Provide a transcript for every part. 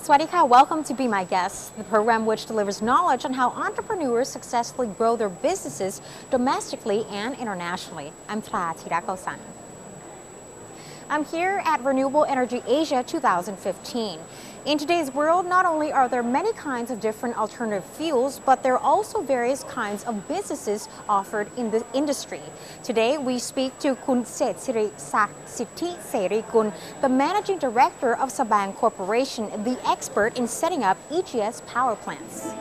Swadika, welcome to Be My Guest, the program which delivers knowledge on how entrepreneurs successfully grow their businesses domestically and internationally. I'm Pla Thirakosan. I'm here at Renewable Energy Asia 2015. In today's world, not only are there many kinds of different alternative fuels, but there are also various kinds of businesses offered in the industry. Today, we speak to Kun Sithi Serikun, the Managing Director of SBANG Corporation, the expert in setting up EGS power plants.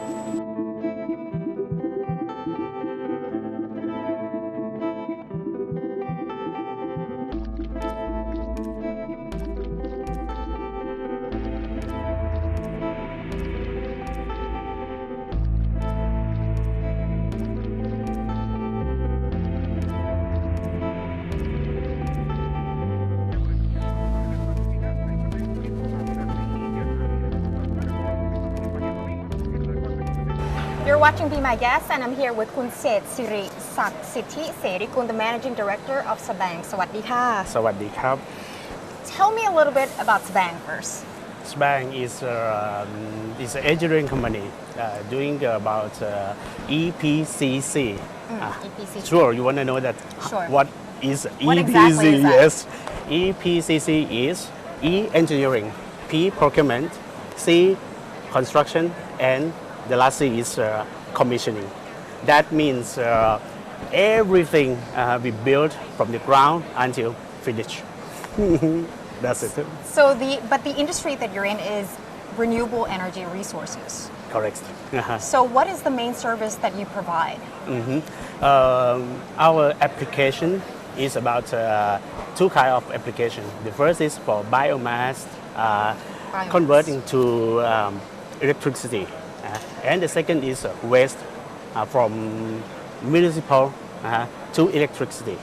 You're watching Be My Guest, and I'm here with Kun Sithi Serikun, the Managing Director of SBANG. สวัสดีค่ะ สวัสดีครับ Tell me a little bit about SBANG first. SBANG is an engineering company doing about EPCC. EPCC. Sure, you want to know that? Sure. What is What EPCC? exactly is that? Yes, EPCC is E engineering, P procurement, C construction, and the last C is commissioning. That means everything we build from the ground until finish. That's it. But the industry that you're in is renewable energy resources. Correct. So what is the main service that you provide? Our application is about two kinds of application. The first is for biomass, converting to electricity. And the second is waste from municipal to electricity.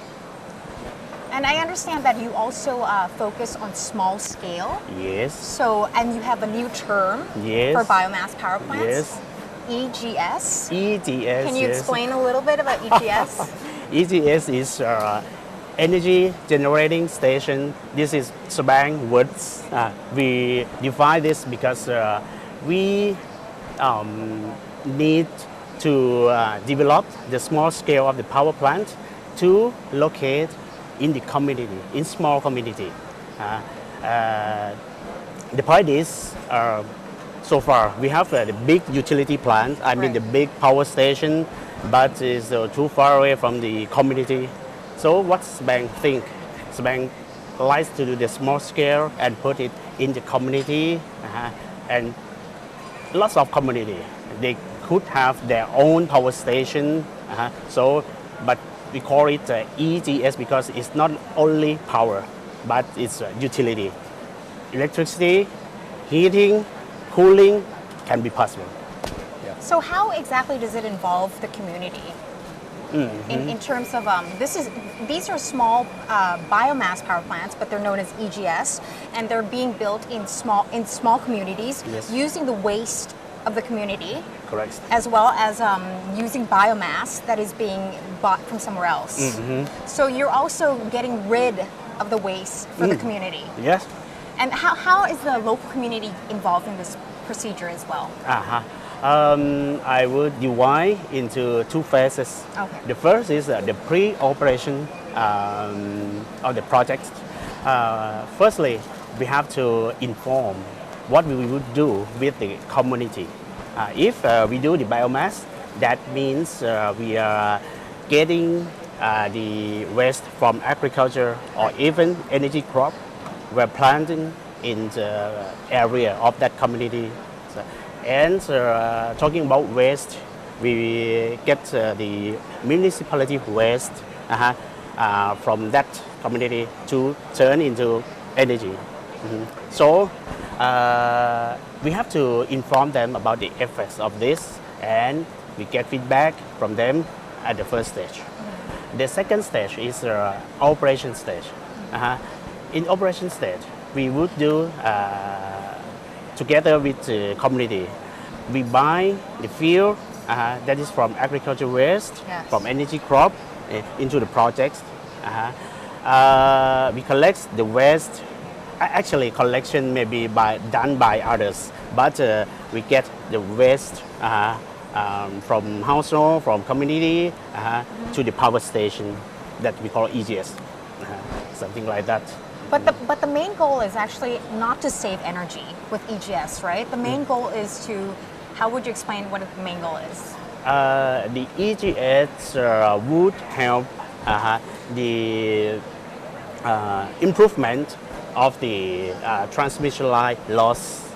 And I understand that you also focus on small scale. Yes. And you have a new term Yes. for biomass power plants. Yes. EGS. EGS. Can you yes. explain a little bit about EGS? EGS is energy generating station. This is SBANG words. We define this because we need to develop the small scale of the power plant to locate in the community, in small community. The point is, so far we have the big utility plant, the big power station, but it's too far away from the community. So what SBANG think? SBANG likes to do the small scale and put it in the community, and lots of community. They could have their own power station. But we call it EGS because it's not only power, but it's utility. Electricity, heating, cooling can be possible. Yeah. So how exactly does it involve the community? In terms of these are small biomass power plants, but they're known as EGS, and they're being built in small communities. Yes. Using the waste of the community. Correct. As well as using biomass that is being bought from somewhere else. So you're also getting rid of the waste for the community. Yes. And how is the local community involved in this procedure as well? I would divide into two phases. Okay. The first is the pre-operation of the project. Firstly, we have to inform what we would do with the community. If we do the biomass, that means we are getting the waste from agriculture or even energy crop. We're planting in the area of that community. And talking about waste, we get the municipality waste from that community to turn into energy. So we have to inform them about the effects of this, and we get feedback from them at the first stage. The second stage is operation stage. In operation stage, we would do together with the community. We buy the fuel that is from agriculture waste, Yes. from energy crop into the project. We collect the waste. Actually, collection may be done by others, but we get the waste from household, from community to the power station that we call EGS, something like that. But the main goal is actually not to save energy with EGS, right? The main goal is to, how would you explain what the main goal is? The EGS would help the improvement of the transmission line loss.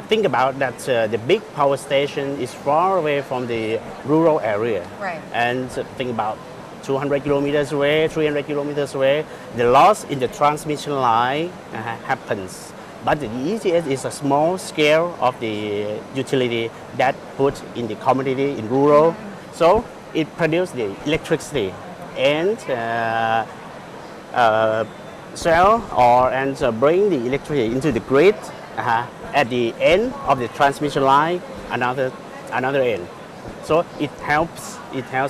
Think about that the big power station is far away from the rural area. Right. And think about 200 kilometers away, 300 kilometers away, the loss in the transmission line happens. But the EGS is a small scale of the utility that put in the community, in rural. So it produces the electricity and sell and bring the electricity into the grid at the end of the transmission line, another end. So it helps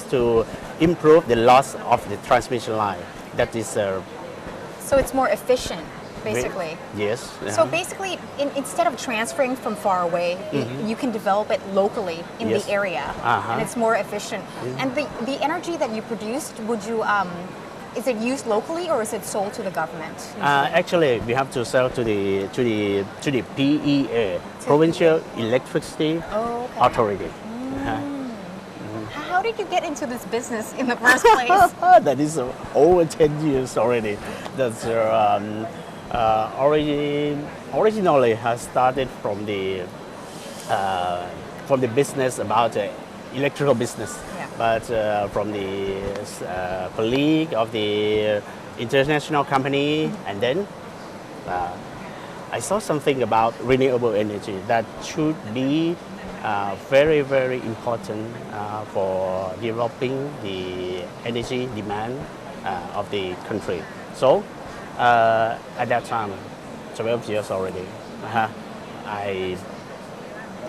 to improve the loss of the transmission line. That is. So it's more efficient, basically. Yes. So basically, instead of transferring from far away, you can develop it locally in the area, and it's more efficient. And the energy that you produced, would you? Is it used locally or is it sold to the government? Actually, we have to sell to the PEA, Provincial Electricity Authority. How did you get into this business in the first place? That is over 10 years already. That's originally has started from the business about electrical business, but from the colleague of the international company, and then I saw something about renewable energy that should be very, very important for developing the energy demand of the country. So at that time, 12 years already,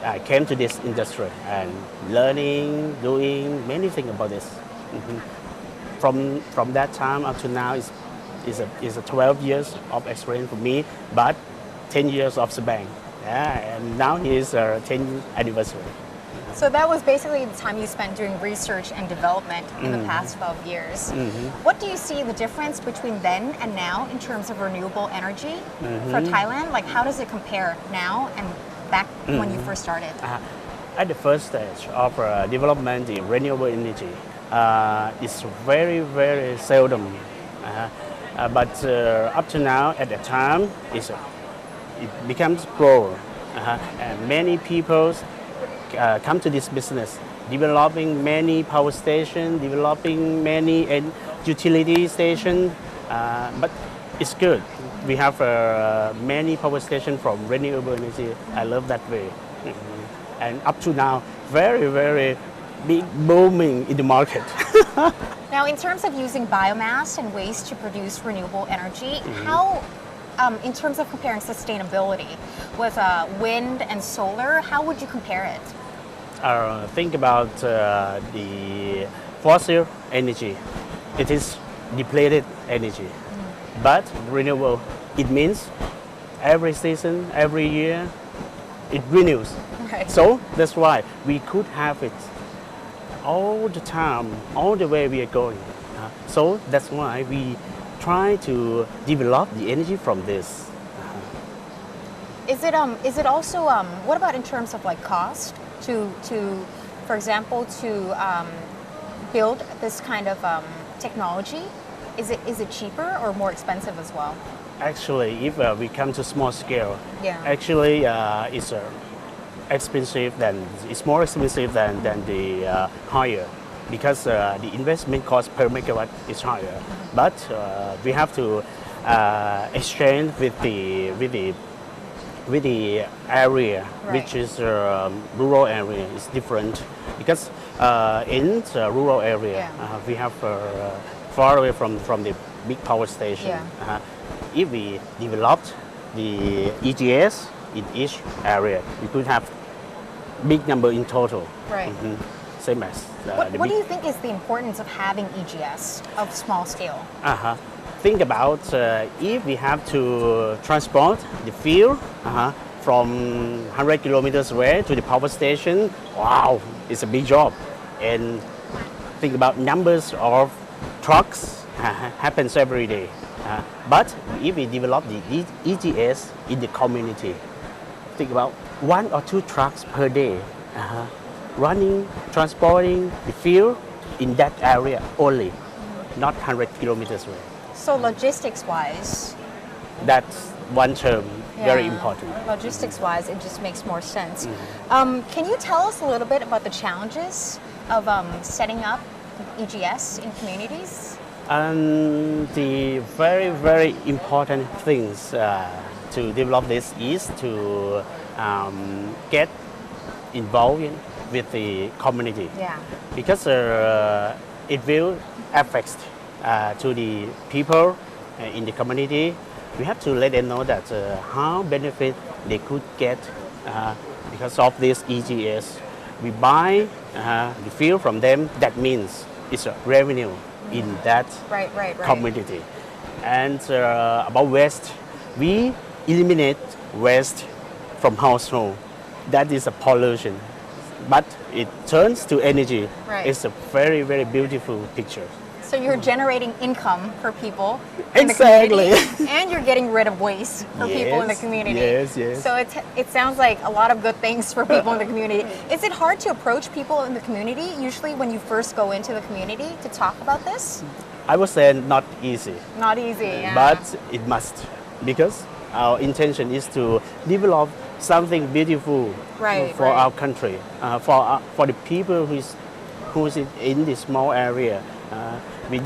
I came to this industry and learning, doing many things about this. From that time up to now is a 12 years of experience for me, but 10 years of SBANG. And now is 10th anniversary. So that was basically the time you spent doing research and development in the past 12 years. What do you see the difference between then and now in terms of renewable energy for Thailand? Like, how does it compare now and back when you first started? At the first stage of development in renewable energy, it's very, very seldom. But up to now, at the time, it becomes grow, and many people come to this business, developing many power stations, developing many utility stations. But it's good. We have many power stations from renewable energy. I love that way, and up to now, very, very big booming in the market. Now, in terms of using biomass and waste to produce renewable energy, how? In terms of comparing sustainability with wind and solar, how would you compare it? Think about the fossil energy. It is depleted energy. But renewable, it means every season, every year, it renews. Right. So that's why we could have it all the time, all the way we are going. So that's why we try to develop the energy from this. Is it also what about in terms of like cost to for example to build this kind of technology? Is it cheaper or more expensive as well? Actually, if we come to small scale, Yeah. it's it's more expensive than the higher, because the investment cost per megawatt is higher. But we have to exchange with the area, which is rural area. It's different because in the rural area we have far away from the big power station. If we developed the EGS in each area, we could have big number in total. Right. Same as what do you think is the importance of having EGS of small scale? Think about if we have to transport the fuel from 100 kilometers away to the power station. Wow, it's a big job. And think about numbers of trucks happens every day. But if we develop the EGS in the community, think about 1 or 2 trucks per day running, transporting the fuel in that area only, not 100 kilometers away. So logistics-wise, That's one term, very important. Logistics-wise, it just makes more sense. Can you tell us a little bit about the challenges of setting up EGS in communities? And the very, very important things to develop this is to get involved with the community. Yeah. Because it will affect to the people in the community. We have to let them know that how benefit they could get because of this EGS. We buy the fuel from them. That means it's a revenue in that community. And about waste, we eliminate waste from household. That is a pollution, but it turns to energy. It's a very, very beautiful picture. So you're generating income for people in the community, and you're getting rid of waste for people in the community. Yes. So it sounds like a lot of good things for people in the community. Is it hard to approach people in the community, usually when you first go into the community, to talk about this? I would say not easy. Not easy, yeah. But it must, because our intention is to develop something beautiful for our country, for the people who's in this small area. We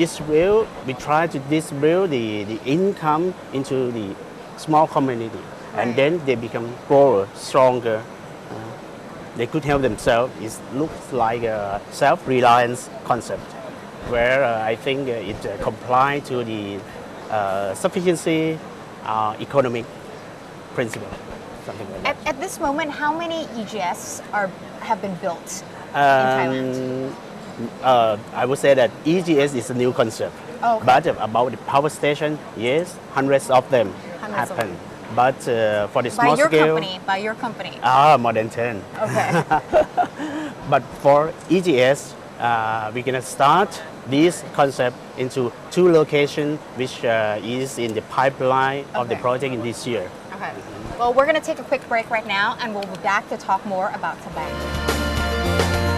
try to distribute the income into the small community, and then they become grower, stronger. They could help themselves. It looks like a self-reliance concept, where I think it complies to the sufficiency economic principle, something like that. At this moment, how many EGS have been built in Thailand? I would say that EGS is a new concept. But about the power station, yes, hundreds of them happen. But for the small scale, by your company, more than 10. Okay. But for EGS, we're gonna start this concept into 2 locations, which is in the pipeline of the project in this year. Okay. Well, we're gonna take a quick break right now, and we'll be back to talk more about SBANG.